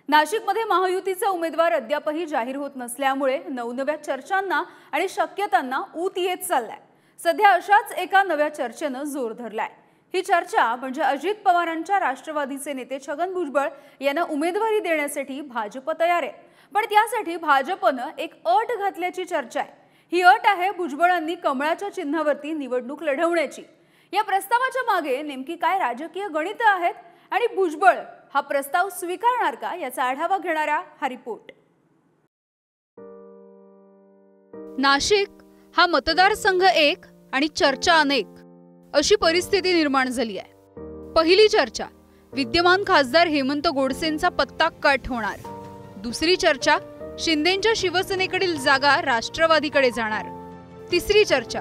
नाशिकमध्ये महायुतीचा उमेदवार अद्यापही जाहीर होत नसल्यामुळे नवनव्या चर्चांना आणि शक्यतांना ऊत येत चाललाय। सध्या अशाच एका नव्या चर्चेने जोर धरलाय। ही चर्चा म्हणजे अजित पवारांच्या राष्ट्रवादीचे नेते छगन भुजबळ यांना उमेदवारी देण्यासाठी भाजप तयार आहे, पण त्यासाठी भाजपने एक अट घातल्याची चर्चा आहे। ही अट आहे भुजबळांनी कमळाच्या चिन्हावरती निवडणूक लढवण्याची। या प्रस्तावाच्या मागे नेमकी काय राजकीय गणित आहेत आणि भुजबळ हा प्रस्ताव स्वीकारणार का याचा आढावा घेणारा हा रिपोर्ट। नाशिक हा मतदारसंघ एक आणि चर्चा अनेक अशी परिस्थिती निर्माण झाली आहे। पहिली चर्चा विद्यमान खासदार हेमंत गोडसेंचा पत्ता कट होणार। दुसरी चर्चा शिंदेंच्या शिवसेनेकडील जागा राष्ट्रवादीकडे जाणार। तिसरी चर्चा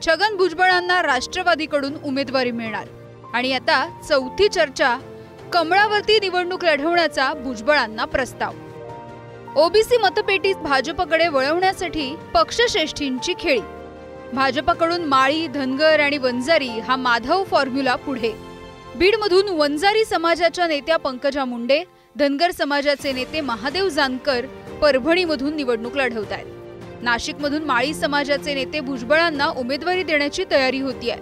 छगन भुजबळांना राष्ट्रवादीकडून उमेदवारी मिळणार। आणि आता चौथी चर्चा कमळावरती निवडणूक लढवण्याचा भुजबळांना प्रस्ताव। ओबीसी मतपेटीत भाजपकडे वळवण्यासाठी पक्षश्रेष्ठींची खेळी। भाजपकडून माळी, धनगर आणि वंजारी हा माधव फॉर्म्युला पुढे। बीडमधून वंजारी समाजाच्या नेत्या पंकजा मुंडे, धनगर समाजाचे नेते महादेव जानकर परभणीमधून निवडणूक लढवतायत। नाशिकमधून माळी समाजाचे नेते भुजबळांना उमेदवारी देण्याची तयारी होतीये।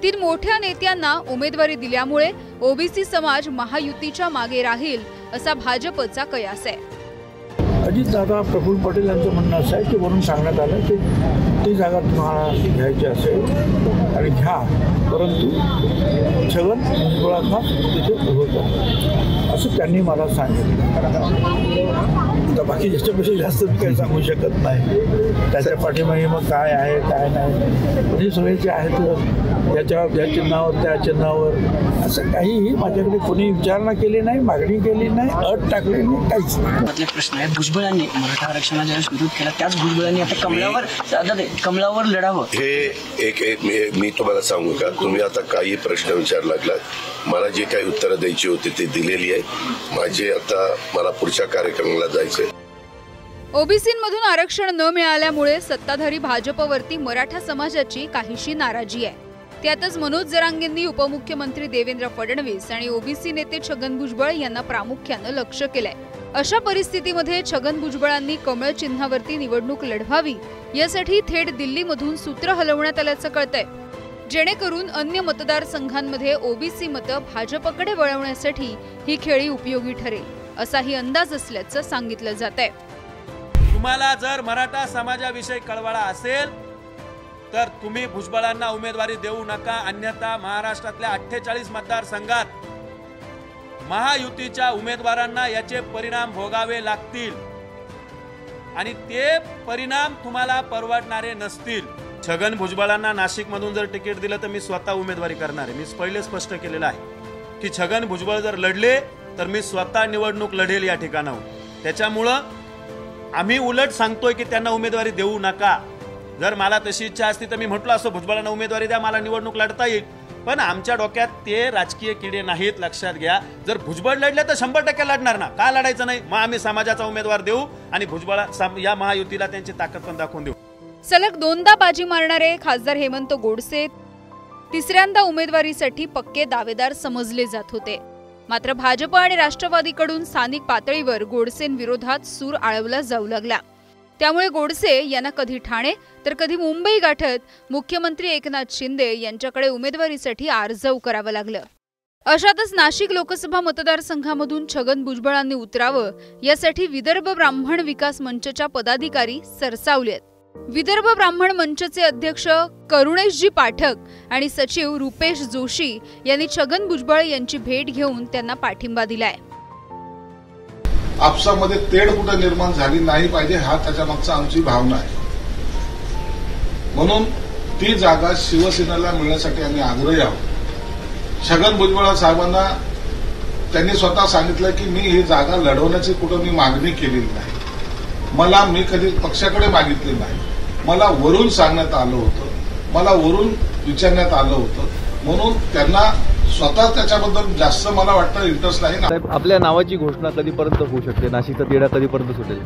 3 मोठ्या नेत्यांना उमेदवारी दिल्यामुळे ओबीसी समाज महायुतीच्या मागे राहील असा भाजपचा कयास आहे। अजित दादा प्रफुल्ल पटेल यांचं म्हणणं असं आहे की वरून सांगण्यात आलं की ती जागा तुम्हाला घ्यायची असेल आणि घ्या, परंतु छगन भुजबळांना तिथे उभं करा असं त्यांनी मला सांगितलं। आता बाकी याच्यापेक्षा जास्त मी काही सांगू शकत नाही। त्याच्या पाठीमागे मग काय आहे काय नाही म्हणजे सगळे जे आहेत याच्या चिन्हावर त्या चिन्हावर असं काहीही माझ्याकडे कोणी विचारणा केली नाही, मागणी केली नाही, अट टाकली नाही, काहीच नाही। प्रश्न आहे भुजबळांनी मराठा आरक्षणाला ज्यावेळेस विरोध केला त्याच भुजबळांनी आता कमळावर लढावं हे एक मी तुम्हाला सांगू का, तुम्ही आता काही प्रश्न विचार लागला, मला जे काही उत्तरं द्यायची होती ते दिलेली आहे। माझे आता मला पुढच्या कार्यक्रमाला जायचं। ओबीसींमधून आरक्षण न मिळाल्यामुळे सत्ताधारी भाजपवरती मराठा समाजाची काहीशी नाराजी आहे। त्यातच मनोज जरांगेंनी उपमुख्यमंत्री देवेंद्र फडणवीस आणि ओबीसी नेते छगन भुजबळ यांना प्रामुख्याने लक्ष केलंय। अशा परिस्थितीमध्ये छगन भुजबळांनी कमळ चिन्हावरती निवडणूक लढवावी यासाठी थेट दिल्लीमधून सूत्र हलवण्यात आल्याचं कळतंय, जेणेकरून अन्य मतदारसंघांमध्ये ओबीसी मतं भाजपकडे वळवण्यासाठी ही खेळी उपयोगी ठरेल असाही अंदाज असल्याचं सांगितलं जातंय। तुम्हाला जर मराठा समाजाविषयी कळवळा असेल तर तुम्ही भुजबळांना उमेदवारी देऊ नका, अन्यथा महाराष्ट्रातल्या 48 मतदारसंघात महायुतीच्या उमेदवारांना याचे परिणाम भोगावे लागतील आणि ते परिणाम तुम्हाला परवडणारे नसतील। छगन भुजबळांना नाशिकमधून जर तिकीट दिलं तर मी स्वतः उमेदवारी करणार आहे। मी पहिले स्पष्ट केलेलं आहे की छगन भुजबळ जर लढले तर मी स्वतः निवडणूक लढेल या ठिकाणाहून। त्याच्यामुळं आम्ही उलट सांगतोय की त्यांना उमेदवारी देऊ नका। जर मला तशी इच्छा असती तर मी म्हटलं असं भुजबळांना उमेदवारी द्या, मला निवडणूक लढता येईल, पण आमच्या डोक्यात ते राजकीय किडे नाहीत, लक्षात घ्या। जर भुजबळ लढले तर 100% लढणार ना, का लढायचं नाही? मग आम्ही समाजाचा उमेदवार देऊ आणि भुजबळ या महायुतीला त्यांची ताकद पण दाखवून देऊ। सलग 2दा बाजी मारणारे खासदार हेमंत गोडसे तिसऱ्यांदा उमेदवारीसाठी पक्के दावेदार समजले जात होते। मात्र भाजप आणि राष्ट्रवादीकडून स्थानिक पातळीवर गोडसेंविरोधात सूर आळवला जाऊ लागला। त्यामुळे गोडसे यांना कधी ठाणे तर कधी मुंबई गाठत मुख्यमंत्री एकनाथ शिंदे यांच्याकडे उमेदवारीसाठी अर्ज करावं लागलं। अशातच नाशिक लोकसभा मतदारसंघामधून छगन भुजबळांनी उतरावं यासाठी विदर्भ ब्राह्मण विकास मंचच्या पदाधिकारी सरसावलेत। विदर्भ ब्राह्मण मंचचे अध्यक्ष करुणेशजी पाठक आणि सचिव रुपेश जोशी यांनी छगन भुजबळ यांची भेट घेऊन त्यांना पाठिंबा दिलाय। आपसामध्ये तेढ कुठे निर्माण झाली नाही पाहिजे हा त्याच्या मागचा आमची भावना आहे। म्हणून ती जागा शिवसेनेला मिळण्यासाठी आम्ही आग्रही आहोत। छगन भुजबळ साहेबांना त्यांनी स्वतः सांगितलं की मी ही जागा लढवण्याची कुठं मी मागणी केलेली नाही, मी कधी पक्षाकडे मागितली नाही, मला वरून सांगण्यात आलं होतं, मला वरून विचारण्यात आलं होतं, म्हणून त्यांना स्वतः त्याच्याबद्दल जास्त मला वाटतं इंटरेस्ट नाही। साहेब आपल्या नावाची घोषणा कधीपर्यंत होऊ शकते? नाशिकचा तिढा कधीपर्यंत सुटेल?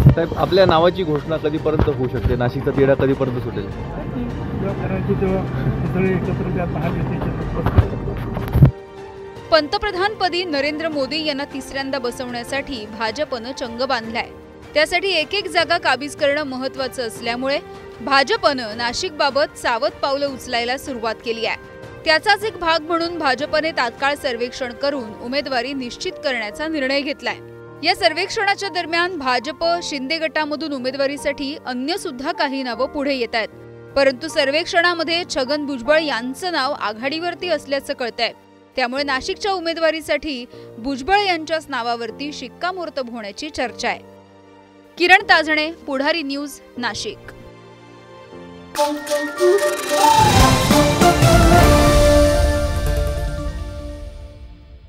साहेब आपल्या नावाची घोषणा कधीपर्यंत होऊ शकते? नाशिकचा तिढा कधीपर्यंत सुटेल? पंतप्रधानपदी नरेंद्र मोदी यांना तिसऱ्यांदा बसवण्यासाठी भाजपनं चंग बांधलाय। त्यासाठी एक एक जागा काबीज करणं महत्त्वाचं असल्यामुळे भाजपनं नाशिकबाबत सावध पावलं उचलायला सुरुवात केली आहे। त्याचाच एक भाग म्हणून भाजपने तात्काळ सर्वेक्षण करून उमेदवारी निश्चित करण्याचा निर्णय घेतलाय। या सर्वेक्षणाच्या दरम्यान भाजप शिंदे गटामधून उमेदवारीसाठी अन्य सुद्धा काही नावं पुढे येत आहेत, परंतु सर्वेक्षणामध्ये छगन भुजबळ यांचं नाव आघाडीवरती असल्याचं कळतंय। त्यामुळे नाशिकच्या उमेदवारीसाठी भुजबळ यांच्याच नावावरती शिक्कामोर्तब होण्याची चर्चा आहे। किरण ताजणे, पुढारी न्यूज, नाशिक।